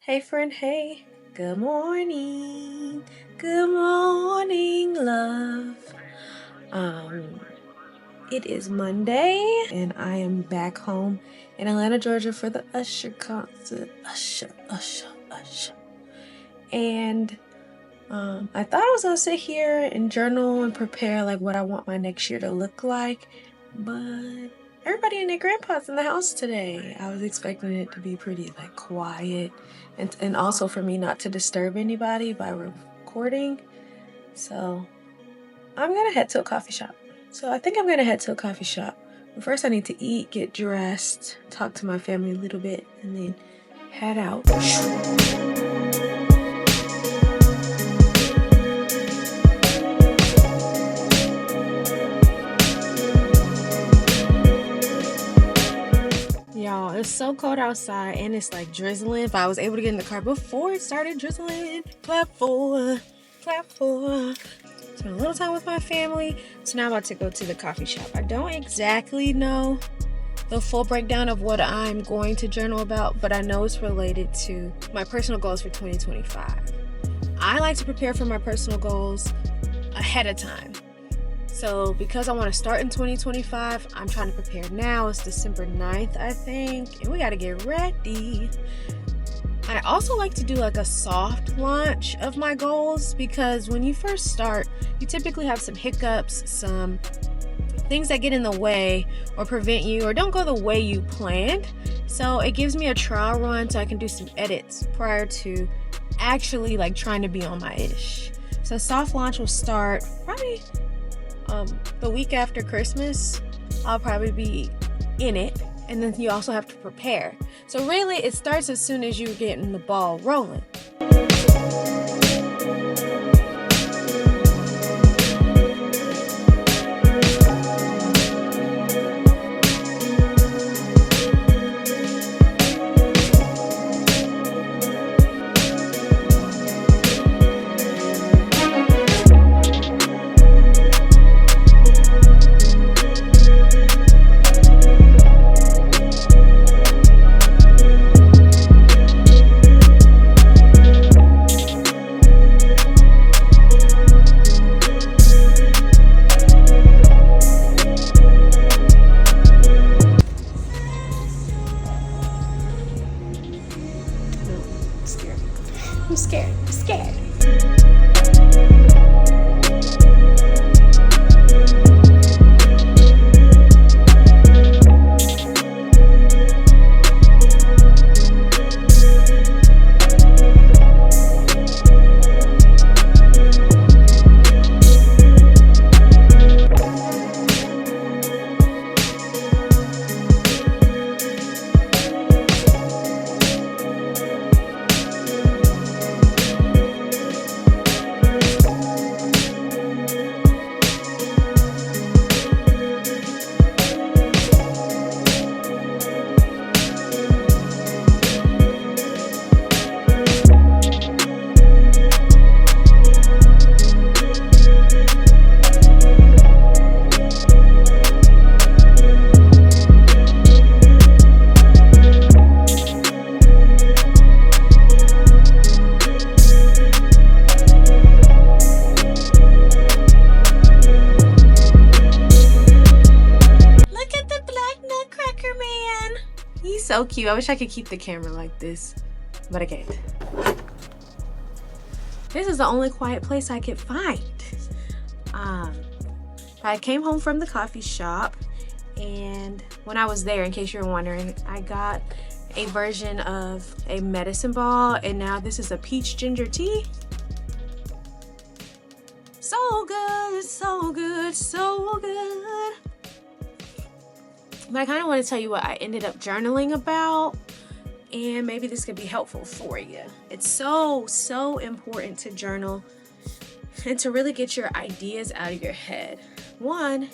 Hey friend, hey. Good morning. Good morning, love. It is Monday and I am back home in Atlanta, Georgia for the Usher concert. Usher. And I thought I was gonna sit here and journal and prepare like what I want my next year to look like, but everybody and their grandpa's in the house today. I was expecting it to be pretty like quiet and also for me not to disturb anybody by recording. So I'm gonna head to a coffee shop. But first I need to eat, get dressed, talk to my family a little bit, and then head out. Y'all, it's so cold outside and it's like drizzling. If I was able to get in the car before it started drizzling, clap for. Spent a little time with my family. So now I'm about to go to the coffee shop. I don't exactly know the full breakdown of what I'm going to journal about, but I know it's related to my personal goals for 2025. I like to prepare for my personal goals ahead of time. So because I want to start in 2025, I'm trying to prepare now. It's December 9th, I think, and we got to get ready. I also like to do like a soft launch of my goals because when you first start, you typically have some hiccups, some things that get in the way or prevent you or don't go the way you planned. So it gives me a trial run so I can do some edits prior to actually like trying to be on my ish. So soft launch will start probably the week after Christmas. I'll probably be in it, and then you also have to prepare. So really it starts as soon as you're getting the ball rolling. I'm scared. So cute. I wish I could keep the camera like this, but I can't. This is the only quiet place I could find. I came home from the coffee shop, and when I was there, in case you're wondering, I got a version of a medicine ball, and now this is a peach ginger tea. So good. But I kind of want to tell you what I ended up journaling about, and maybe this could be helpful for you. It's so important to journal and to really get your ideas out of your head. One,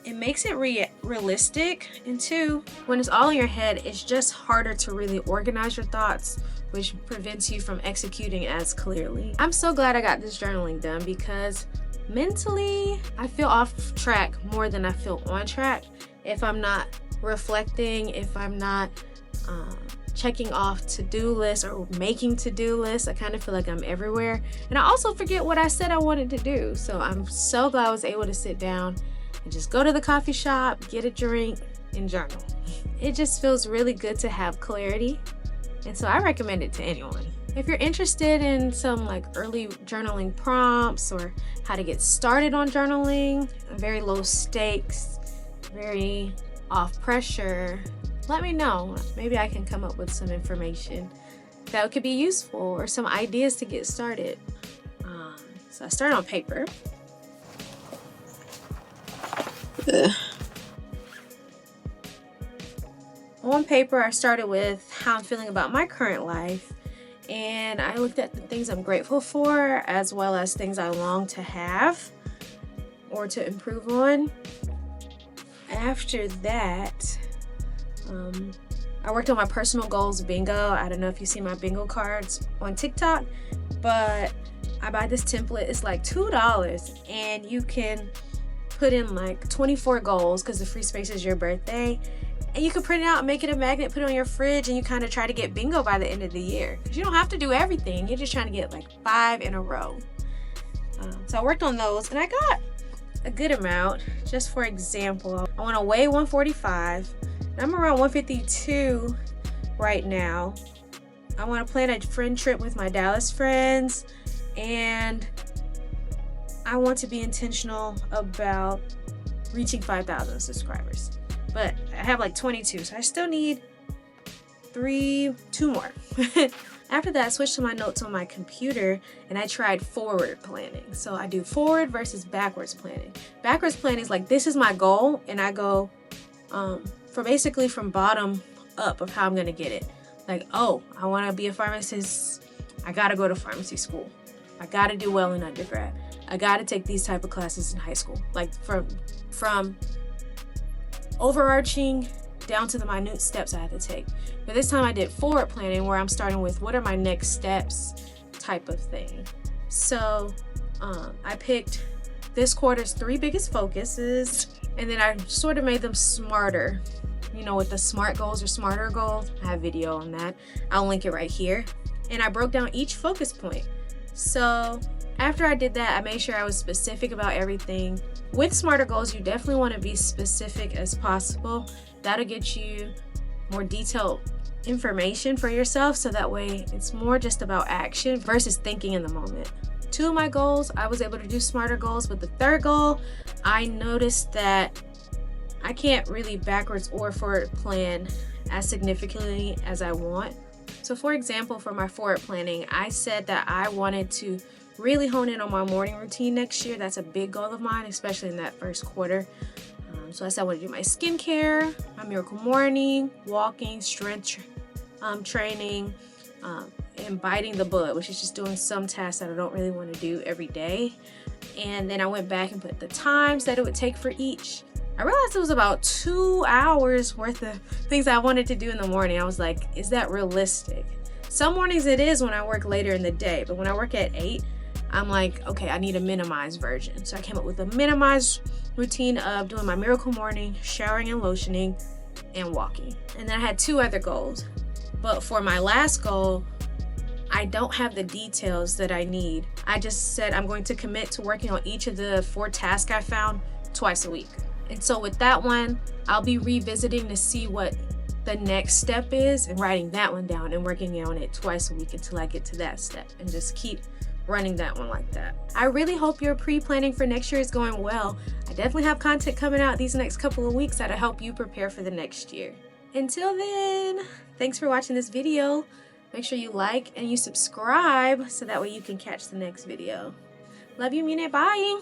it makes it realistic, and two, when it's all in your head, it's just harder to really organize your thoughts, which prevents you from executing as clearly. I'm so glad I got this journaling done because mentally, I feel off track more than I feel on track if I'm not reflecting, if I'm not checking off to-do lists or making to-do lists. I kind of feel like I'm everywhere. And I also forget what I said I wanted to do. So I'm so glad I was able to sit down and just go to the coffee shop, get a drink, and journal. It just feels really good to have clarity. And so I recommend it to anyone. If you're interested in some like early journaling prompts or how to get started on journaling, very low stakes, very off pressure, let me know. Maybe I can come up with some information that could be useful or some ideas to get started. So I started on paper. On paper, I started with how I'm feeling about my current life, and I looked at the things I'm grateful for as well as things I long to have or to improve on. After that, I worked on my personal goals bingo. I don't know if you see my bingo cards on TikTok, but I buy this template. It's like $2, and you can put in like 24 goals because the free space is your birthday. And you can print it out and make it a magnet, put it on your fridge, and you kind of try to get bingo by the end of the year. Because you don't have to do everything. You're just trying to get like 5 in a row. So I worked on those, and I got a good amount. Just for example, I want to weigh 145. I'm around 152 right now. I want to plan a friend trip with my Dallas friends, and I want to be intentional about reaching 5,000 subscribers. But I have like 22, so I still need 2 more. After that, I switched to my notes on my computer, and I tried forward planning. So I do forward versus backwards planning. Backwards planning is like, this is my goal, and I go from bottom up of how I'm gonna get it. Like, oh, I want to be a pharmacist. I gotta go to pharmacy school. I gotta do well in undergrad. I gotta take these type of classes in high school. Like from overarching down to the minute steps I have to take. But this time I did forward planning, where I'm starting with what are my next steps type of thing. So I picked this quarter's 3 biggest focuses, and then I sort of made them smarter. You know, with the SMART goals or SMARTer goals. I have video on that. I'll link it right here. And I broke down each focus point. So after I did that, I made sure I was specific about everything. With SMARTer goals, you definitely want to be specific as possible. That'll get you more detailed information for yourself, so that way it's more just about action versus thinking in the moment. 2 of my goals, I was able to do SMARTer goals, but the 3rd goal, I noticed that I can't really backwards or forward plan as significantly as I want. So for example, for my forward planning, I said that I wanted to really hone in on my morning routine next year. That's a big goal of mine, especially in that first quarter. So I said I want to do my skincare, my miracle morning, walking, strength training, and biting the bullet, which is just doing some tasks that I don't really want to do every day. And then I went back and put the times that it would take for each. I realized it was about 2 hours worth of things I wanted to do in the morning. I was like, is that realistic? Some mornings it is when I work later in the day, but when I work at 8, I'm like, okay, I need a minimized version. So I came up with a minimized routine of doing my miracle morning, showering and lotioning, and walking. And then I had 2 other goals. But for my last goal, I don't have the details that I need. I just said I'm going to commit to working on each of the 4 tasks I found twice a week. And so with that one, I'll be revisiting to see what the next step is and writing that one down and working on it twice a week until I get to that step, and just keep running that one like that. I really hope your pre-planning for next year is going well. I definitely have content coming out these next couple of weeks that'll help you prepare for the next year. Until then, thanks for watching this video. Make sure you like and you subscribe so that way you can catch the next video. Love you, mean it, bye.